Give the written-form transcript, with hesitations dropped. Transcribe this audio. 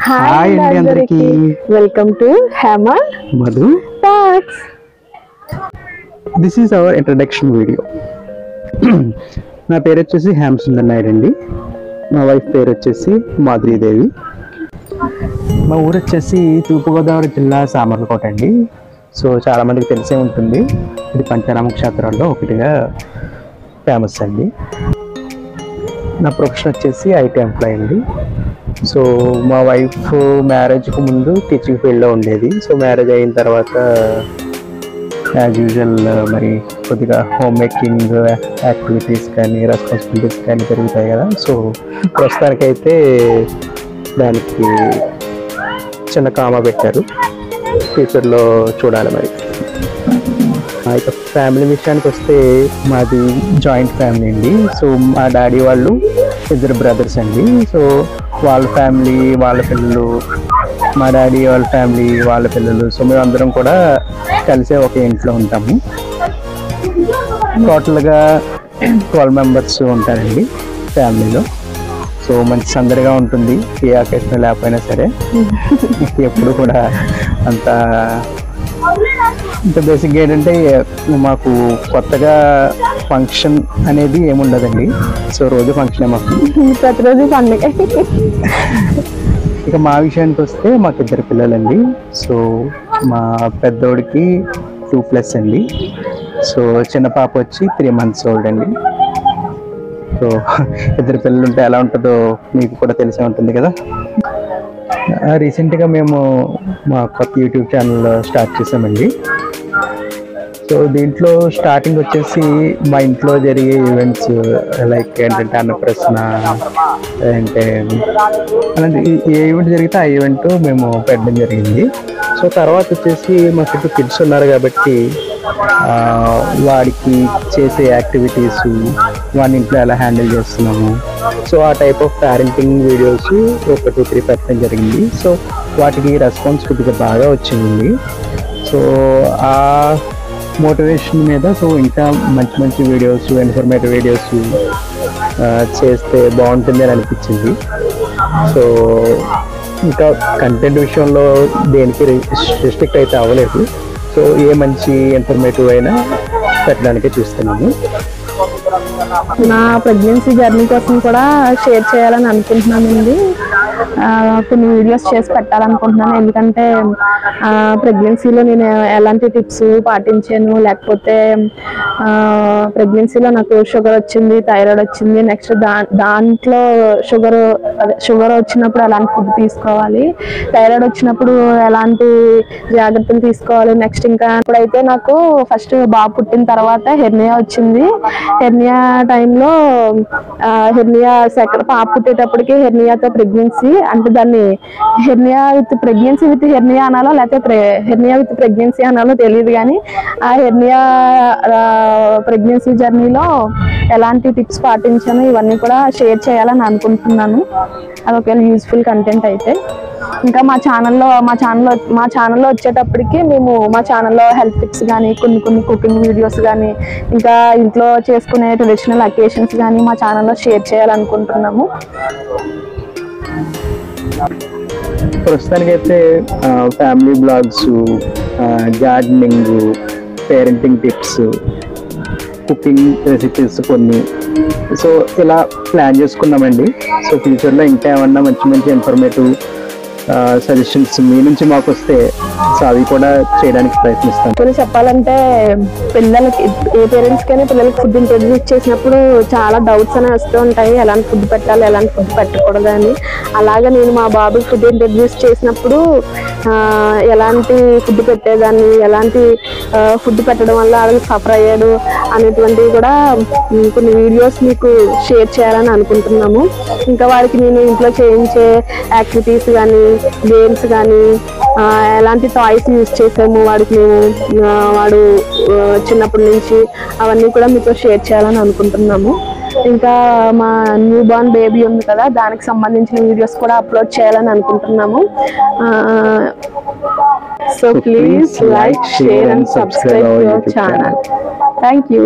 Hi అందరికి welcome to Hema Madhu talks. This is our introduction video. నా పేరు వచ్చేసి హేమ సుందర్ నాయుడు అండి. మా వైఫ్ పేరు వచ్చేసి మాధురీదేవి. మా ఊరు వచ్చేసి తూర్పుగోదావరి జిల్లా సామర్లకోట అండి. సో చాలా మందికి తెలిసే ఉంటుంది, ఇది పంచనామ క్షేత్రాల్లో ఒకటిగా ఫేమస్ అండి. నా ప్రొఫెషన్ వచ్చేసి ఐటీ ఎంప్లాయ్ అండి. సో మా వైఫ్ మ్యారేజ్కి ముందు టీచింగ్ ఫీల్డ్లో ఉండేది. సో మ్యారేజ్ అయిన తర్వాత యాజ్ యూజువల్ మరి కొద్దిగా హోమ్ మేకింగ్ యాక్టివిటీస్ కానీ రెస్పాన్సిబిలిటీస్ కానీ పెరుగుతాయి కదా. సో ప్రస్తుతానికైతే దానికి చిన్న కామా పెట్టారు, ఫ్యూచర్లో చూడాలి మరి. ఇక ఫ్యామిలీ విషయానికి వస్తే మాది జాయింట్ ఫ్యామిలీ అండి. సో మా డాడీ వాళ్ళు 2 బ్రదర్స్ అండి. సో వాళ్ళ ఫ్యామిలీ వాళ్ళ పిల్లలు, మా డాడీ వాళ్ళ ఫ్యామిలీ వాళ్ళ పిల్లలు, సో మేమందరం కూడా కలిసే ఒక ఇంట్లో ఉంటాము. టోటల్గా 12 మెంబర్స్ ఉంటారండి ఫ్యామిలీలో. సో మంచి సందడిగా ఉంటుంది, ఏ అకేషన్ లేకపోయినా సరే. ఎప్పుడు కూడా అంత ఇంకా బేసిక్గా ఏంటంటే మాకు కొత్తగా ఫంక్షన్ అనేది ఏముండదండి. సో రోజు ఫంక్షన్ మాకు ప్రతిరోజు పండుగ. ఇక మా విషయానికి వస్తే మాకు 2 పిల్లలండి. సో మా పెద్దోడికి 2+ అండి. సో చిన్న పాప వచ్చి 3 months ఓల్డ్ అండి. సో 2 పిల్లలు ఉంటే ఎలా ఉంటుందో మీకు కూడా తెలిసే ఉంటుంది కదా. రీసెంట్గా మేము మా కొత్త యూట్యూబ్ ఛానల్ స్టార్ట్ చేసామండి. సో దీంట్లో స్టార్టింగ్ వచ్చేసి మా ఇంట్లో జరిగే ఈవెంట్స్ లైక్ ఏంటంటే అన్నప్రసన్న, అంటే అలాంటి ఏ ఈవెంట్ జరిగితే ఆ ఈవెంట్ మేము పెట్టడం జరిగింది. సో తర్వాత వచ్చేసి మా చుట్టూ కిడ్స్ ఉన్నారు కాబట్టి వాడికి చేసే యాక్టివిటీస్, వాడిని ఇంట్లో ఎలా హ్యాండిల్ చేస్తున్నాము, సో ఆ టైప్ ఆఫ్ పేరెంటింగ్ వీడియోస్ ఒక 2-3 పెట్టడం జరిగింది. సో వాటికి రెస్పాన్స్ కొద్దిగా బాగా వచ్చింది. సో ఆ మోటివేషన్ మీద సో ఇంకా మంచి మంచి వీడియోస్, ఇన్ఫర్మేటివ్ వీడియోస్ చేస్తే బాగుంటుంది అని అనిపించింది. సో ఇంకా కంటెంట్ విషయంలో దేనికి రెస్ట్రిక్ట్ అయితే అవ్వలేదు. సో ఏ మంచి ఇన్ఫర్మేటివ్ అయినా పెట్టడానికే చూస్తున్నాము. నా ప్రెగ్నెన్సీ జర్నీ కోసం కూడా షేర్ చేయాలని అనుకుంటున్నానండి. కొన్ని వీడియోస్ చేసి పెట్టాలనుకుంటున్నాను. ఎందుకంటే ప్రెగ్నెన్సీలో నేను ఎలాంటి టిప్స్ పాటించాను, లేకపోతే ప్రెగ్నెన్సీలో నాకు షుగర్ వచ్చింది, థైరాయిడ్ వచ్చింది, నెక్స్ట్ దాంట్లో షుగర్ వచ్చినప్పుడు ఎలాంటి ఫుడ్ తీసుకోవాలి, థైరాయిడ్ వచ్చినప్పుడు ఎలాంటి జాగ్రత్తలు తీసుకోవాలి, నెక్స్ట్ ఇంకా ఇప్పుడైతే నాకు ఫస్ట్ బాబు పుట్టిన తర్వాత హెర్నియా వచ్చింది. హెర్నియా టైంలో పాప పుట్టేటప్పటికి హెర్నియాతో ప్రెగ్నెన్సీ, అంటే దాన్ని hernia with pregnancy with hernia అనాలో లేకపోతే హెర్నియా విత్ ప్రెగ్నెన్సీ అనాలో తెలియదు. కానీ ఆ హెర్నియా ప్రెగ్నెన్సీ జర్నీలో ఎలాంటి టిప్స్ పాటించానో ఇవన్నీ కూడా షేర్ చేయాలని అనుకుంటున్నాను. అది ఒకవేళ యూజ్ఫుల్ కంటెంట్ అయితే. ఇంకా మా ఛానల్లో వచ్చేటప్పటికి మేము మా ఛానల్లో హెల్త్ టిప్స్ కానీ, కొన్ని కుకింగ్ వీడియోస్ కానీ, ఇంకా ఇంట్లో చేసుకునే ట్రెడిషనల్ అకేషన్స్ కానీ మా ఛానల్లో షేర్ చేయాలనుకుంటున్నాము. ప్రస్తుతానికైతే family blogs, gardening, parenting tips, cooking recipes కొన్ని సో ఇలా ప్లాన్ చేసుకున్నామండి. సో ఫ్యూచర్లో ఇంకా ఏమన్నా మంచి మంచి ఇన్ఫర్మేటివ్ సజెషన్స్ మీ నుంచి మాకు వస్తే సో అవి కూడా చేయడానికి ప్రయత్నిస్తాం. కొన్ని చెప్పాలంటే పిల్లలకి, ఏ పేరెంట్స్ కైనా పిల్లలకి ఫుడ్ ఇంట్రడ్యూస్ చేసినప్పుడు చాలా డౌట్స్ అనేవి వస్తూ ఉంటాయి. ఎలాంటి ఫుడ్ పెట్టాలి, ఎలాంటి ఫుడ్ పెట్టకూడదు అని. అలాగే నేను మా బాబుకి ఫుడ్ ఇంట్రడ్యూస్ చేసినప్పుడు ఎలాంటి ఫుడ్ పెట్టేదాన్ని, ఎలాంటి ఫుడ్ పెట్టడం వల్ల వాళ్ళకి సఫర్ అయ్యాడు అనేటువంటివి కూడా కొన్ని వీడియోస్ మీకు షేర్ చేయాలని అనుకుంటున్నాము. ఇంకా వాడికి నేను ఇంట్లో చేయించే యాక్టివిటీస్ కానీ, గేమ్స్ కానీ, ఎలాంటి టాయ్స్ యూజ్ చేసాము వాడికి మేము వాడు చిన్నప్పటి నుంచి, అవన్నీ కూడా మీతో షేర్ చేయాలని అనుకుంటున్నాము. ఇంకా మా న్యూ బార్న్ బేబీ ఉంది కదా, దానికి సంబంధించిన వీడియోస్ కూడా అప్లోడ్ చేయాలని అనుకుంటున్నాము. So please like, share and subscribe your channel. Thank you.